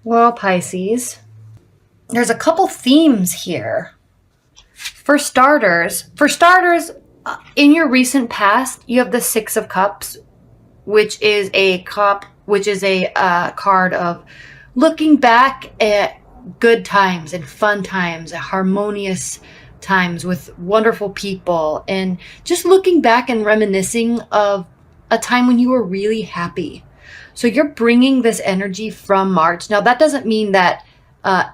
Well, Pisces, there's a couple themes here. For starters, in your recent past, you have the Six of Cups, which is a card of looking back at good times and fun times, harmonious times with wonderful people, and just looking back and reminiscing of a time when you were really happy. So you're bringing this energy from March. Now, that doesn't mean that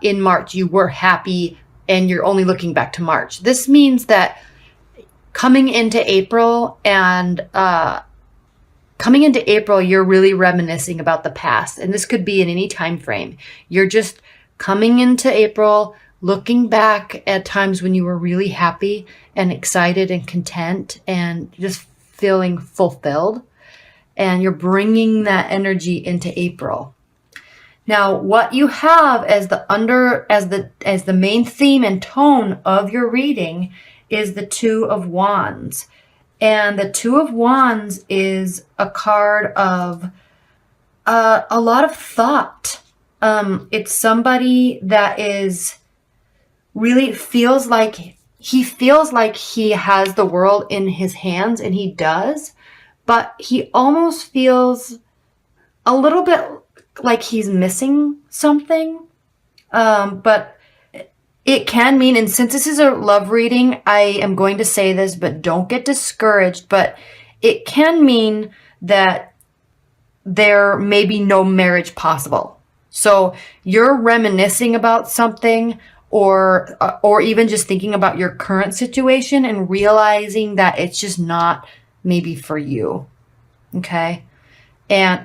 in March you were happy and you're only looking back to March. This means that coming into April you're really reminiscing about the past. And this could be in any time frame. You're just coming into April, looking back at times when you were really happy and excited and content and just feeling fulfilled. And you're bringing that energy into April. Now, what you have as the main theme and tone of your reading is the Two of Wands. And the Two of Wands is a card of a lot of thought. It's somebody that is really feels like he has the world in his hands, and he does, but he almost feels a little bit like he's missing something. But it can mean, and since this is a love reading, I am going to say this, but don't get discouraged, but it can mean that there may be no marriage possible. So you're reminiscing about something, or even just thinking about your current situation and realizing that it's just not maybe for you. Okay?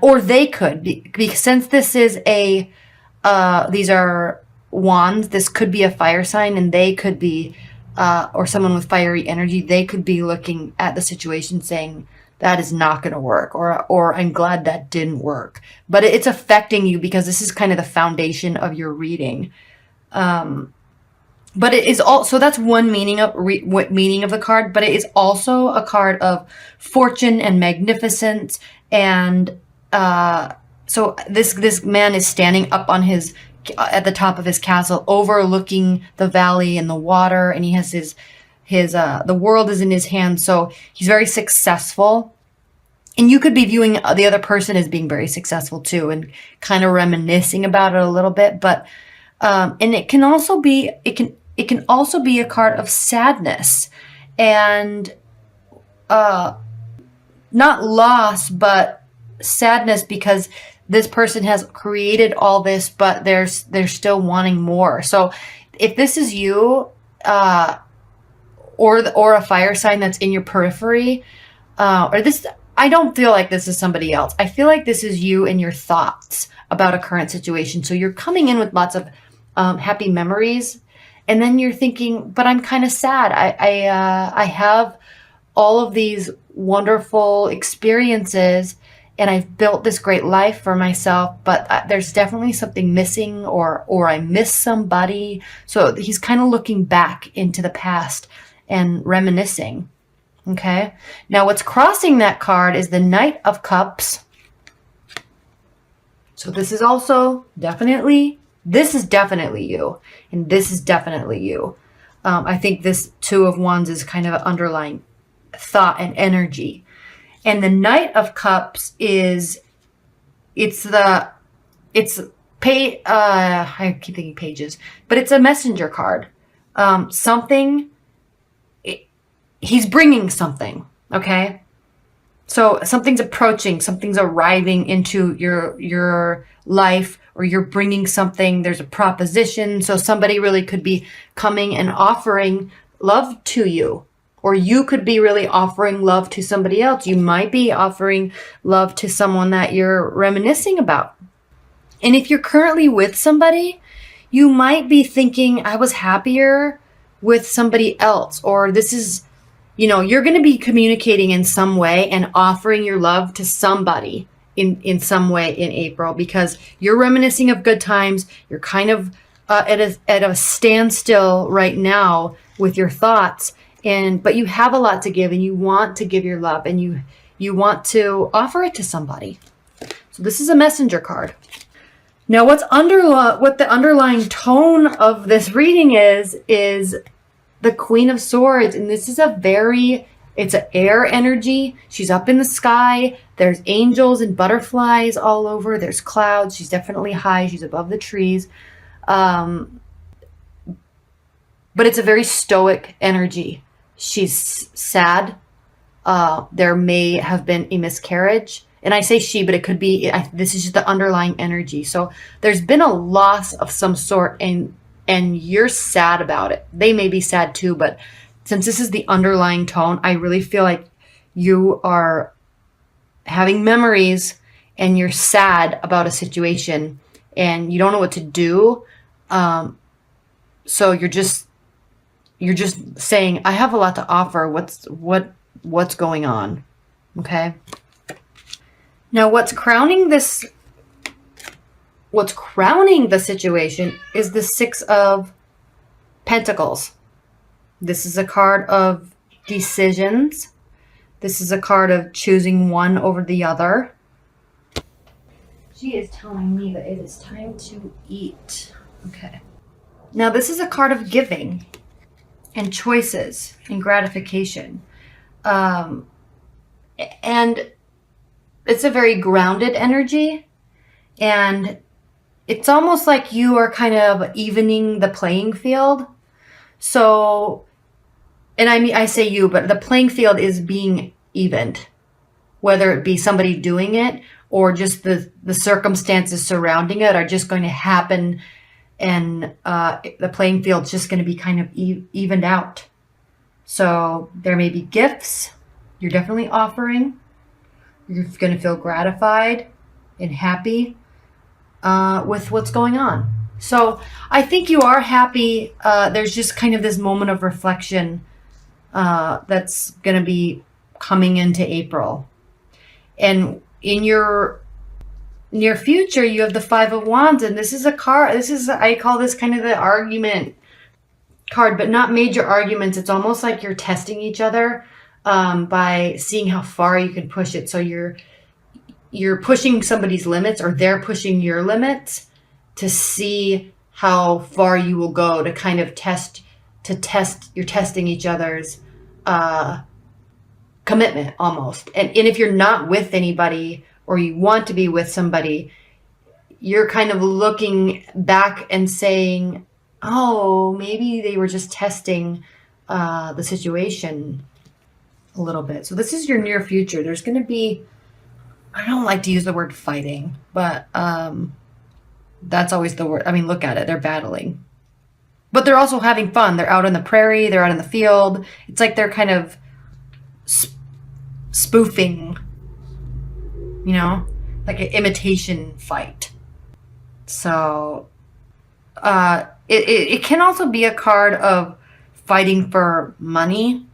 Or they could, because since this is these are wands, this could be a fire sign, and they could be, or someone with fiery energy, they could be looking at the situation saying, that is not going to work, or I'm glad that didn't work. But it's affecting you because this is kind of the foundation of your reading. But it is also, that's one meaning of the card, but it is also a card of fortune and magnificence. And so this man is standing up on at the top of his castle, overlooking the valley and the water, and he has the world is in his hands. So he's very successful. And you could be viewing the other person as being very successful too, and kind of reminiscing about it a little bit. But and it can also be a card of sadness and not loss, but sadness, because this person has created all this, but they're still wanting more. So if this is you, or a fire sign that's in your periphery, I don't feel like this is somebody else. I feel like this is you and your thoughts about a current situation. So you're coming in with lots of happy memories, and then you're thinking, but I'm kind of sad. I have all of these wonderful experiences, and I've built this great life for myself, but there's definitely something missing, or I miss somebody. So he's kind of looking back into the past and reminiscing. Okay. Now what's crossing that card is the Knight of Cups. So this is definitely you, and this is definitely you. I think this Two of Wands is kind of an underlying thought and energy. And the Knight of Cups I keep thinking pages, but it's a messenger card. He's bringing something, okay? So something's approaching, something's arriving into your life, or you're bringing something. There's a proposition. So somebody really could be coming and offering love to you, or you could be really offering love to somebody else. You might be offering love to someone that you're reminiscing about. And if you're currently with somebody, you might be thinking, I was happier with somebody else, or this is, you're going to be communicating in some way and offering your love to somebody in some way in April, because you're reminiscing of good times. You're kind of at a standstill right now with your thoughts, but you have a lot to give, and you want to give your love, and you want to offer it to somebody. So this is a messenger card. Now, what the underlying tone of this reading is the Queen of Swords, and this is it's an air energy. She's up in the sky. There's angels and butterflies all over. There's clouds. She's definitely high. She's above the trees. But it's a very stoic energy. She's sad. There may have been a miscarriage. And I say she, but it could be, this is just the underlying energy. So there's been a loss of some sort, and you're sad about it. They may be sad too, but since this is the underlying tone, I really feel like you are having memories and you're sad about a situation and you don't know what to do. So you're just saying, I have a lot to offer. What's going on? Okay. Now, what's crowning the situation is the Six of Pentacles. This is a card of decisions. This is a card of choosing one over the other. She is telling me that it is time to eat. Okay. Now, this is a card of giving and choices and gratification. And it's a very grounded energy, and it's almost like you are kind of evening the playing field. So, and I say you, but the playing field is being evened, whether it be somebody doing it or just the circumstances surrounding it are just going to happen, and the playing field's just going to be kind of evened out. So there may be gifts you're definitely offering. You're going to feel gratified and happy with what's going on. So I think you are happy. There's just kind of this moment of reflection that's going to be coming into April. And in your near future, you have the Five of Wands. And this is I call this kind of the argument card, but not major arguments. It's almost like you're testing each other by seeing how far you can push it. So you're pushing somebody's limits, or they're pushing your limits, to see how far you will go, to kind of you're testing each other's commitment almost. And if you're not with anybody, or you want to be with somebody, you're kind of looking back and saying, oh, maybe they were just testing the situation a little bit. So this is your near future. There's going to be, I don't like to use the word fighting, but that's always the word. I mean, look at it. They're battling. But they're also having fun. They're out on the prairie. They're out in the field. It's like they're kind of spoofing, like an imitation fight. So it can also be a card of fighting for money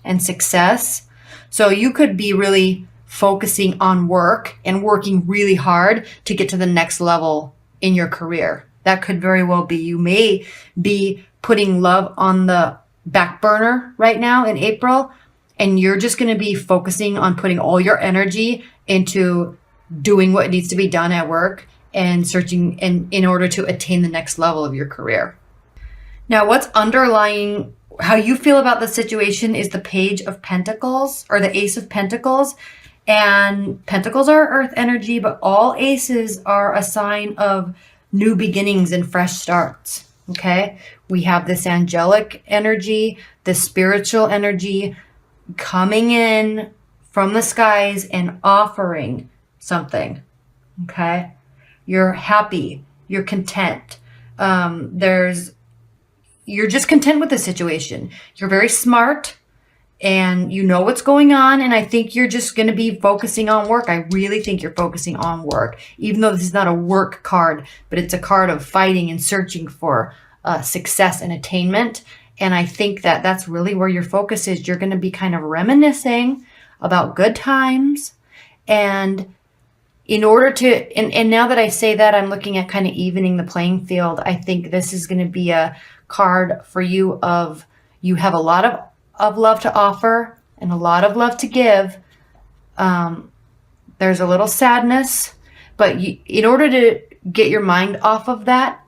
and success. So you could be really focusing on work and working really hard to get to the next level in your career. That could very well be. You may be putting love on the back burner right now in April, and you're just going to be focusing on putting all your energy into doing what needs to be done at work and searching in order to attain the next level of your career. Now, what's underlying how you feel about the situation is the Page of Pentacles, or the Ace of Pentacles. And pentacles are earth energy, but all aces are a sign of new beginnings and fresh starts. Okay? We have this angelic energy, this spiritual energy coming in from the skies and offering something. Okay? You're happy. You're content. You're just content with the situation. You're very smart and you know what's going on. And I think you're just going to be focusing on work. I really think you're focusing on work, even though this is not a work card, but it's a card of fighting and searching for success and attainment. And I think that that's really where your focus is. You're going to be kind of reminiscing about good times. And in order to, and now that I say that, I'm looking at kind of evening the playing field. I think this is going to be a card for you of, you have a lot of love to offer and a lot of love to give. There's a little sadness, but in order to get your mind off of that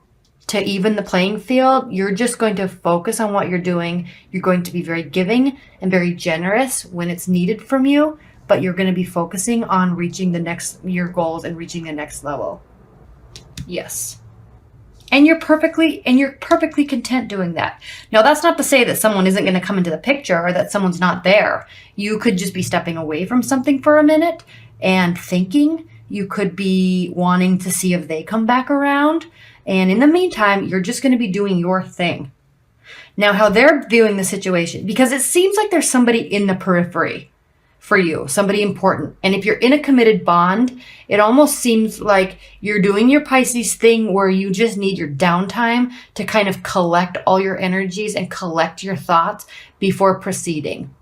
to even the playing field. You're just going to focus on what you're doing. You're going to be very giving and very generous when it's needed from you, but you're going to be focusing on reaching your goals and reaching the next level. Yes. And you're perfectly content doing that. Now, that's not to say that someone isn't going to come into the picture or that someone's not there. You could just be stepping away from something for a minute and thinking. You could be wanting to see if they come back around. And in the meantime, you're just going to be doing your thing. Now, how they're viewing the situation, because it seems like there's somebody in the periphery for you, somebody important. And if you're in a committed bond, it almost seems like you're doing your Pisces thing where you just need your downtime to kind of collect all your energies and collect your thoughts before proceeding.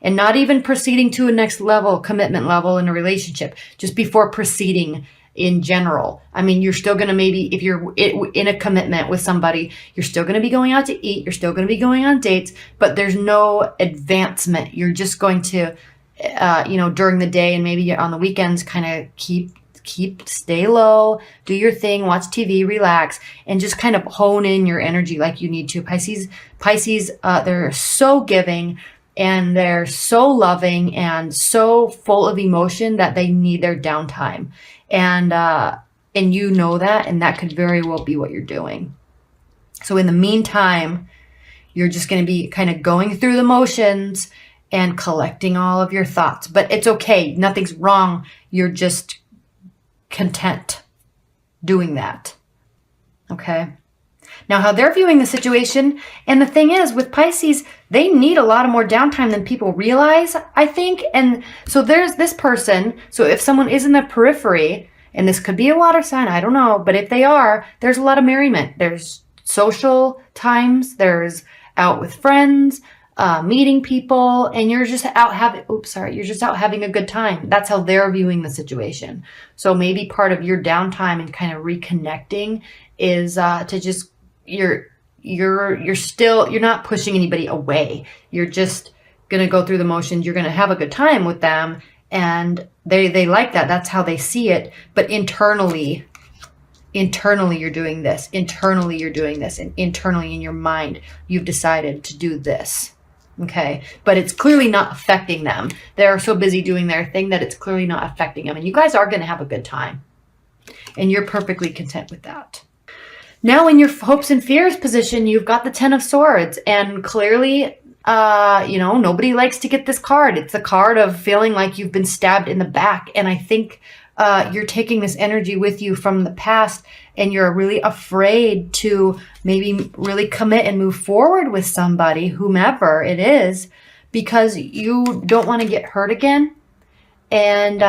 And not even proceeding to a next level, commitment level in a relationship, just before proceeding in general. I mean, you're still going to maybe, if you're in a commitment with somebody, you're still going to be going out to eat, you're still going to be going on dates, but there's no advancement. You're just going to, during the day and maybe on the weekends, kind of stay low, do your thing, watch TV, relax, and just kind of hone in your energy like you need to. Pisces, they're so giving and they're so loving and so full of emotion that they need their downtime. And you know that, and that could very well be what you're doing. So in the meantime, you're just going to be kind of going through the motions and collecting all of your thoughts. But it's okay. Nothing's wrong. You're just content doing that. Okay? Now, how they're viewing the situation, and the thing is, with Pisces, they need a lot of more downtime than people realize, I think. And so there's this person. So if someone is in the periphery, and this could be a water sign, I don't know, but if they are, there's a lot of merriment. There's social times. There's out with friends, meeting people, and you're just out having a good time. That's how they're viewing the situation. So maybe part of your downtime and kind of reconnecting is to just you're not pushing anybody away. You're just gonna go through the motions. You're gonna have a good time with them, and they like that. That's how they see it. But internally you're doing this. Internally you're doing this, and internally in your mind you've decided to do this. Okay, but it's clearly not affecting them. They're so busy doing their thing that it's clearly not affecting them. And you guys are going to have a good time. And you're perfectly content with that. Now in your hopes and fears position, you've got the 10 of Swords. And clearly, nobody likes to get this card. It's the card of feeling like you've been stabbed in the back. And I think you're taking this energy with you from the past, and you're really afraid to maybe really commit and move forward with somebody, whomever it is, because you don't want to get hurt again. And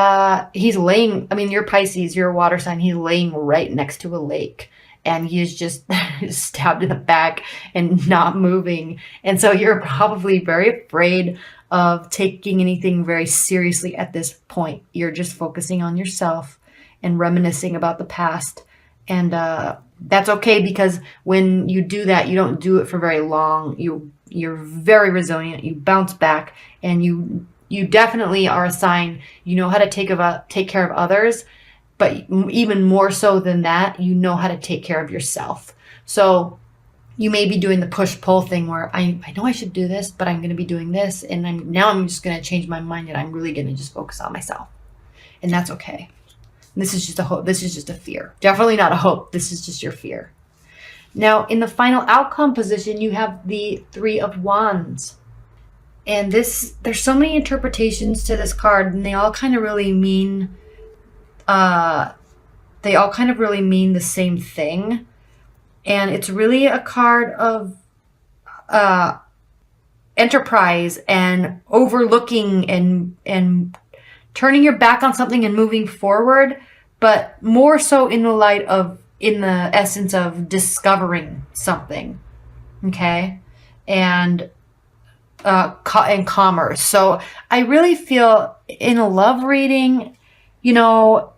you're Pisces, you're a water sign. He's laying right next to a lake, and he is just stabbed in the back and not moving. And so you're probably very afraid of taking anything very seriously at this point. You're just focusing on yourself and reminiscing about the past. And that's okay, because when you do that, you don't do it for very long. You're very resilient. You bounce back, and you definitely are a sign. You know how to take care of others, but even more so than that, you know how to take care of yourself. So you may be doing the push-pull thing where I know I should do this, but I'm going to be doing this, and I'm just going to change my mind, and I'm really going to just focus on myself. And that's okay. This is just a hope. This is just a fear. Definitely not a hope. This is just your fear. Now, in the final outcome position, you have the 3 of Wands. And there's so many interpretations to this card, and they all kind of really mean the same thing. And it's really a card of enterprise and overlooking and turning your back on something and moving forward, but more so in the essence of discovering something. Okay. And commerce. So I really feel in a love reading, now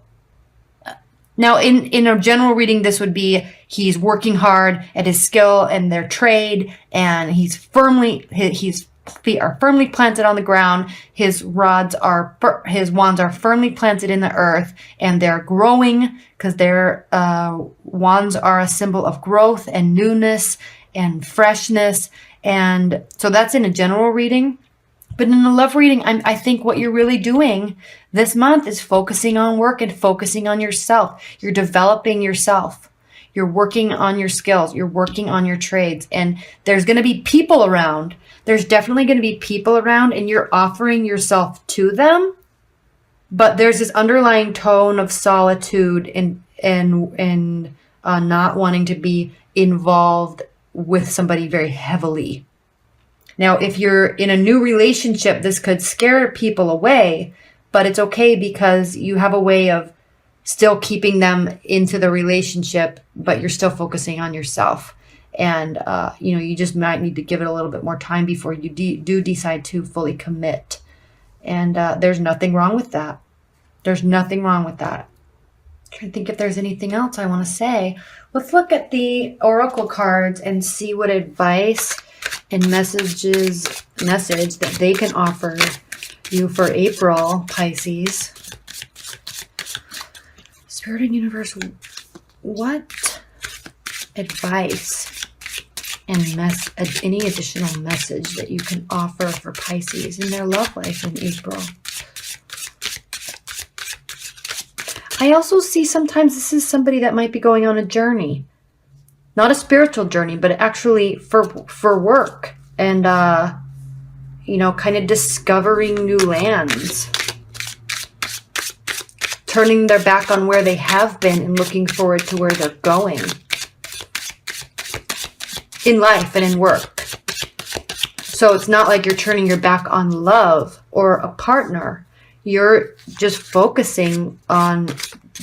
in a general reading, this would be he's working hard at his skill and their trade, and he's feet are firmly planted on the ground. His wands are firmly planted in the earth, and they're growing because their wands are a symbol of growth and newness and freshness. And so that's in a general reading. But in the love reading, I think what you're really doing this month is focusing on work and focusing on yourself. You're developing yourself. You're working on your skills. You're working on your trades. And there's going to be people around. There's definitely going to be people around, and you're offering yourself to them. But there's this underlying tone of solitude and not wanting to be involved with somebody very heavily. Now, if you're in a new relationship, this could scare people away, but it's okay because you have a way of still keeping them into the relationship, but you're still focusing on yourself. And, you just might need to give it a little bit more time before you do decide to fully commit. And there's nothing wrong with that. There's nothing wrong with that. I'm trying to think if there's anything else I want to say. Let's look at the oracle cards and see what advice and message that they can offer you for April, Pisces. Spirit and universe, what advice and any additional message that you can offer for Pisces in their love life in April? I also see sometimes this is somebody that might be going on a journey. Not a spiritual journey, but actually for work and, kind of discovering new lands. Turning their back on where they have been and looking forward to where they're going. In life and in work. So it's not like you're turning your back on love or a partner. You're just focusing on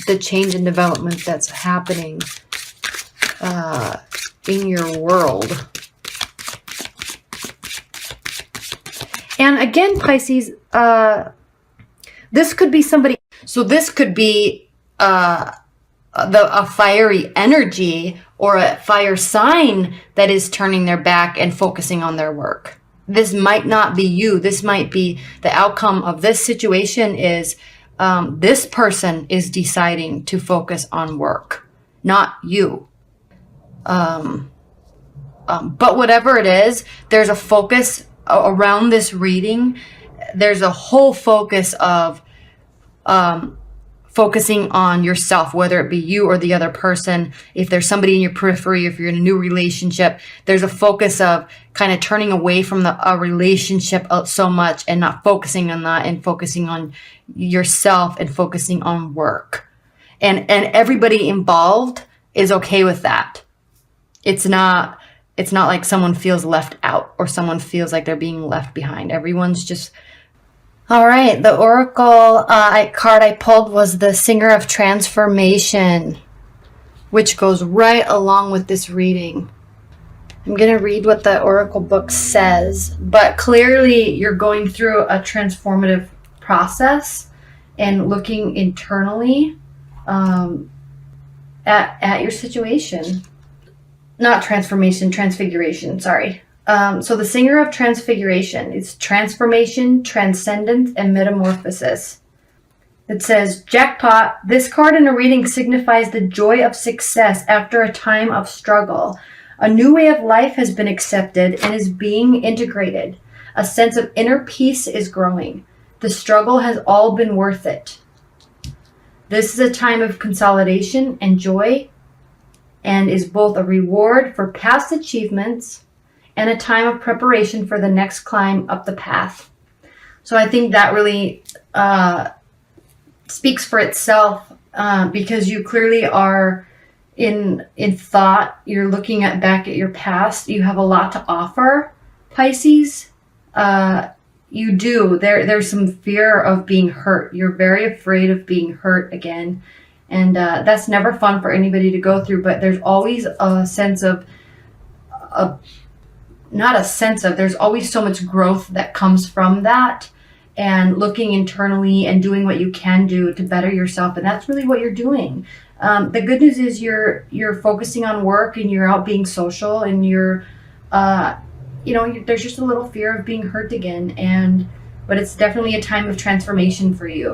the change and development that's happening in your world. And again, Pisces, this could be somebody. So this could be a fiery energy or a fire sign that is turning their back and focusing on their work. This might not be you. This might be the outcome of this situation is this person is deciding to focus on work, not you. But whatever it is, there's a focus around this reading. There's a whole focus of focusing on yourself, whether it be you or the other person. If there's somebody in your periphery, if you're in a new relationship, there's a focus of kind of turning away from a relationship so much and not focusing on that and focusing on yourself and focusing on work. And everybody involved is okay with that. It's not like someone feels left out or someone feels like they're being left behind. Everyone's just... All right, the oracle card I pulled was the Singer of Transformation, which goes right along with this reading. I'm going to read what the oracle book says, but clearly you're going through a transformative process and looking internally at your situation. Not transformation, transfiguration, sorry. So the Singer of Transfiguration is transformation, transcendence, and metamorphosis. It says, jackpot, this card in a reading signifies the joy of success after a time of struggle. A new way of life has been accepted and is being integrated. A sense of inner peace is growing. The struggle has all been worth it. This is a time of consolidation and joy and is both a reward for past achievements and a time of preparation for the next climb up the path. So I think that really speaks for itself because you clearly are in thought. You're looking back at your past. You have a lot to offer, Pisces. You do. There's some fear of being hurt. You're very afraid of being hurt again. And that's never fun for anybody to go through. But there's always a sense of there's always so much growth that comes from that and looking internally and doing what you can do to better yourself. And that's really what you're doing. The good news is you're focusing on work and you're out being social and you're you know, there's just a little fear of being hurt again, but it's definitely a time of transformation for you.